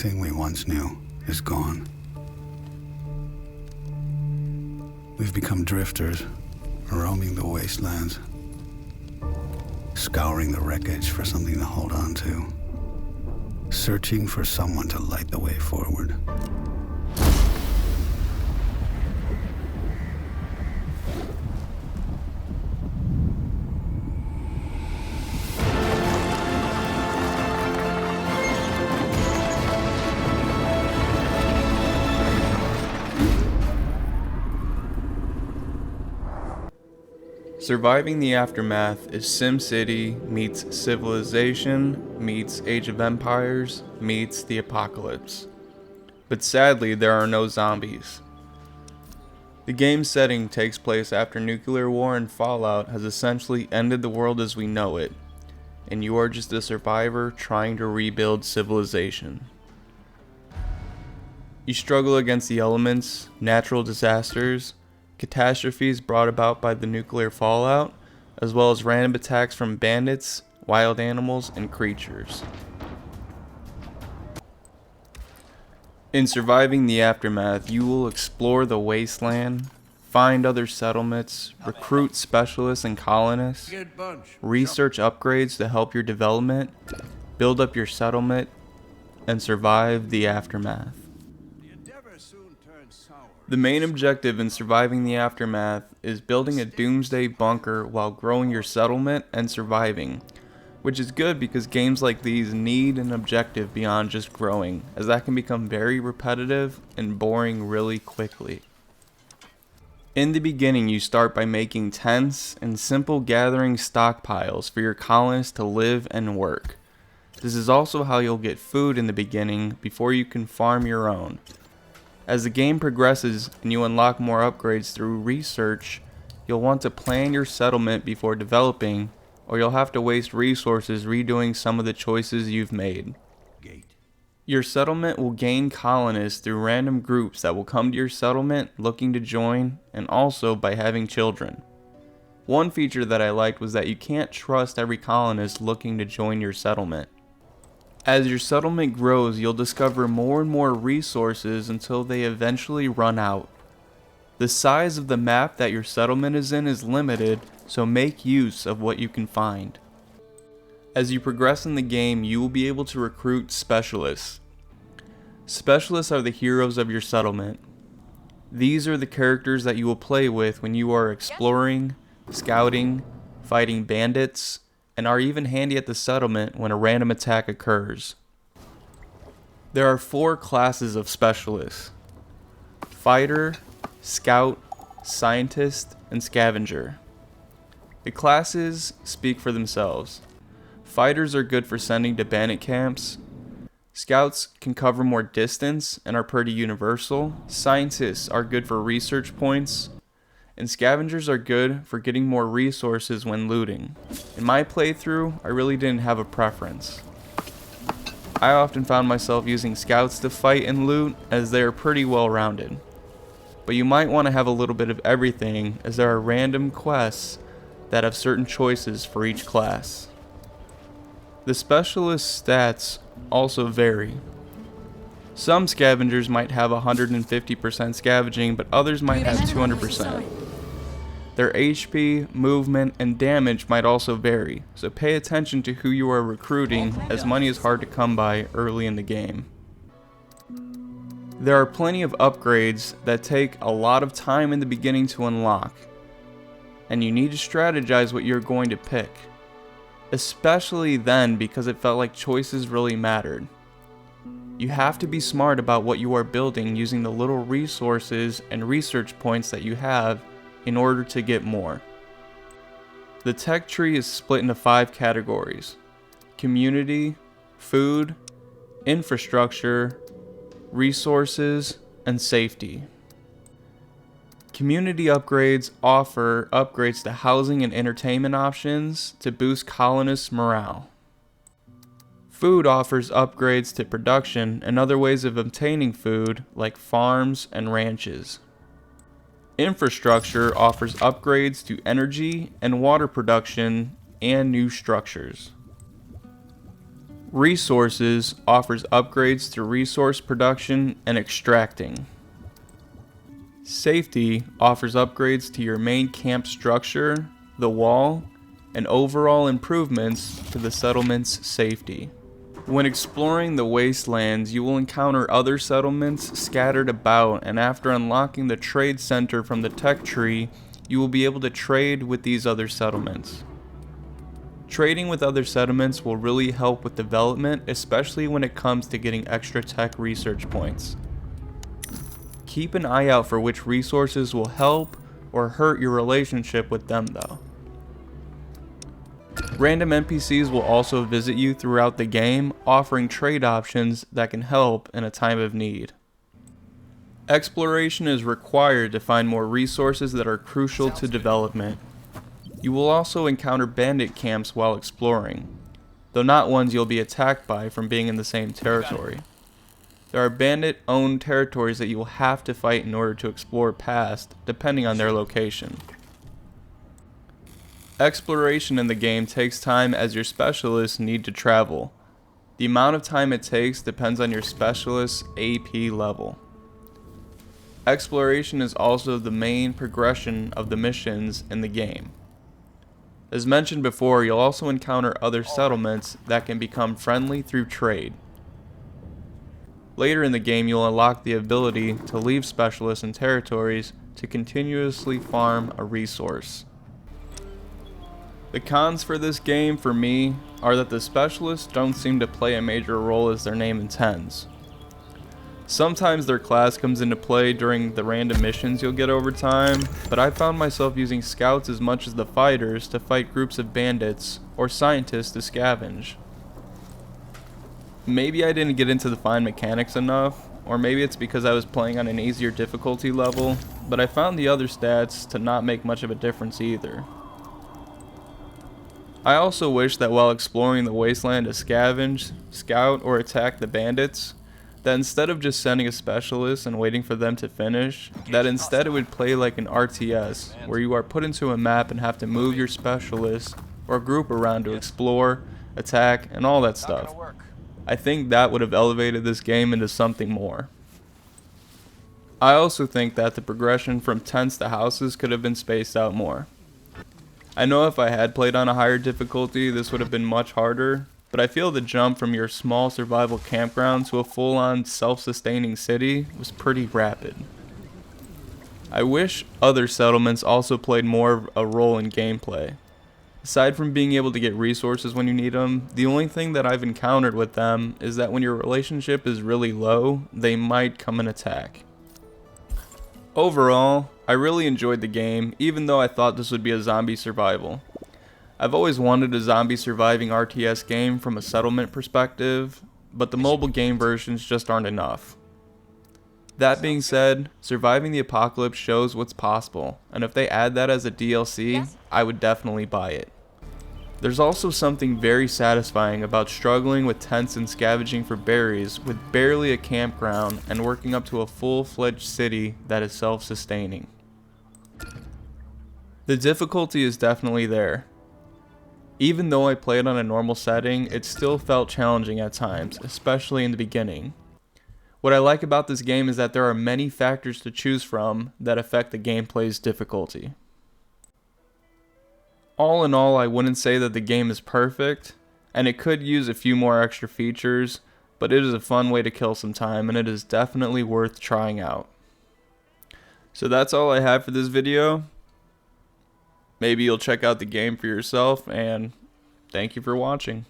Everything we once knew is gone. We've become drifters, roaming the wastelands, scouring the wreckage for something to hold on to, searching for someone to light the way forward. Surviving the Aftermath is SimCity meets Civilization meets Age of Empires meets the Apocalypse. But sadly, there are no zombies. The game's setting takes place after nuclear war and fallout has essentially ended the world as we know it, and you are just a survivor trying to rebuild civilization. You struggle against the elements, natural disasters, catastrophes brought about by the nuclear fallout, as well as random attacks from bandits, wild animals, and creatures. In surviving the Aftermath, you will explore the Wasteland, find other settlements, recruit specialists and colonists, research upgrades to help your development, build up your settlement, and survive the Aftermath. The main objective in surviving the Aftermath is building a doomsday bunker while growing your settlement and surviving, which is good because games like these need an objective beyond just growing, as that can become very repetitive and boring really quickly. In the beginning, you start by making tents and simple gathering stockpiles for your colonists to live and work. This is also how you'll get food in the beginning before you can farm your own. As the game progresses and you unlock more upgrades through research, you'll want to plan your settlement before developing, or you'll have to waste resources redoing some of the choices you've made. Your settlement will gain colonists through random groups that will come to your settlement looking to join, and also by having children. One feature that I liked was that you can't trust every colonist looking to join your settlement. As your settlement grows, you'll discover more and more resources until they eventually run out. The size of the map that your settlement is in is limited, so make use of what you can find. As you progress in the game, you will be able to recruit specialists. Specialists are the heroes of your settlement. These are the characters that you will play with when you are exploring, scouting, fighting bandits, and are even handy at the settlement when a random attack occurs. There are 4 classes of specialists: Fighter, Scout, Scientist, and Scavenger. The classes speak for themselves. Fighters are good for sending to bandit camps. Scouts can cover more distance and are pretty universal. Scientists are good for research points. And scavengers are good for getting more resources when looting. In my playthrough, I really didn't have a preference. I often found myself using scouts to fight and loot, as they are pretty well rounded. But you might want to have a little bit of everything, as there are random quests that have certain choices for each class. The specialist stats also vary. Some scavengers might have 150% scavenging, but others might have 200%. Their HP, movement, and damage might also vary, so pay attention to who you are recruiting, as money is hard to come by early in the game. There are plenty of upgrades that take a lot of time in the beginning to unlock, and you need to strategize what you're going to pick, especially then because it felt like choices really mattered. You have to be smart about what you are building using the little resources and research points that you have in order to get more. The tech tree is split into 5 categories: community, food, infrastructure, resources, and safety. Community upgrades offer upgrades to housing and entertainment options to boost colonists' morale. Food offers upgrades to production and other ways of obtaining food, like farms and ranches. Infrastructure offers upgrades to energy and water production and new structures. Resources offers upgrades to resource production and extracting. Safety offers upgrades to your main camp structure, the wall, and overall improvements to the settlement's safety. When exploring the wastelands, you will encounter other settlements scattered about, and after unlocking the trade center from the tech tree, you will be able to trade with these other settlements. Trading with other settlements will really help with development, especially when it comes to getting extra tech research points. Keep an eye out for which resources will help or hurt your relationship with them though. Random NPCs will also visit you throughout the game, offering trade options that can help in a time of need. Exploration is required to find more resources that are crucial to development. You will also encounter bandit camps while exploring, though not ones you'll be attacked by from being in the same territory. There are bandit-owned territories that you will have to fight in order to explore past, depending on their location. Exploration in the game takes time as your specialists need to travel. The amount of time it takes depends on your specialist's AP level. Exploration is also the main progression of the missions in the game. As mentioned before, you'll also encounter other settlements that can become friendly through trade. Later in the game, you'll unlock the ability to leave specialists in territories to continuously farm a resource. The cons for this game for me are that the specialists don't seem to play a major role as their name intends. Sometimes their class comes into play during the random missions you'll get over time, but I found myself using scouts as much as the fighters to fight groups of bandits or scientists to scavenge. Maybe I didn't get into the fine mechanics enough, or maybe it's because I was playing on an easier difficulty level, but I found the other stats to not make much of a difference either. I also wish that while exploring the wasteland to scavenge, scout, or attack the bandits, that instead of just sending a specialist and waiting for them to finish, that instead it would play like an RTS, where you are put into a map and have to move your specialist or group around to explore, attack, and all that stuff. I think that would have elevated this game into something more. I also think that the progression from tents to houses could have been spaced out more. I know if I had played on a higher difficulty, this would have been much harder, but I feel the jump from your small survival campground to a full-on self-sustaining city was pretty rapid. I wish other settlements also played more of a role in gameplay. Aside from being able to get resources when you need them, the only thing that I've encountered with them is that when your relationship is really low, they might come and attack. Overall, I really enjoyed the game, even though I thought this would be a zombie survival. I've always wanted a zombie surviving RTS game from a settlement perspective, but the mobile game versions just aren't enough. That being said, surviving the apocalypse shows what's possible, and if they add that as a DLC, I would definitely buy it. There's also something very satisfying about struggling with tents and scavenging for berries with barely a campground and working up to a full-fledged city that is self-sustaining. The difficulty is definitely there. Even though I played on a normal setting, it still felt challenging at times, especially in the beginning. What I like about this game is that there are many factors to choose from that affect the gameplay's difficulty. All in all, I wouldn't say that the game is perfect, and it could use a few more extra features, but it is a fun way to kill some time, and it is definitely worth trying out. So that's all I have for this video. Maybe you'll check out the game for yourself, and thank you for watching.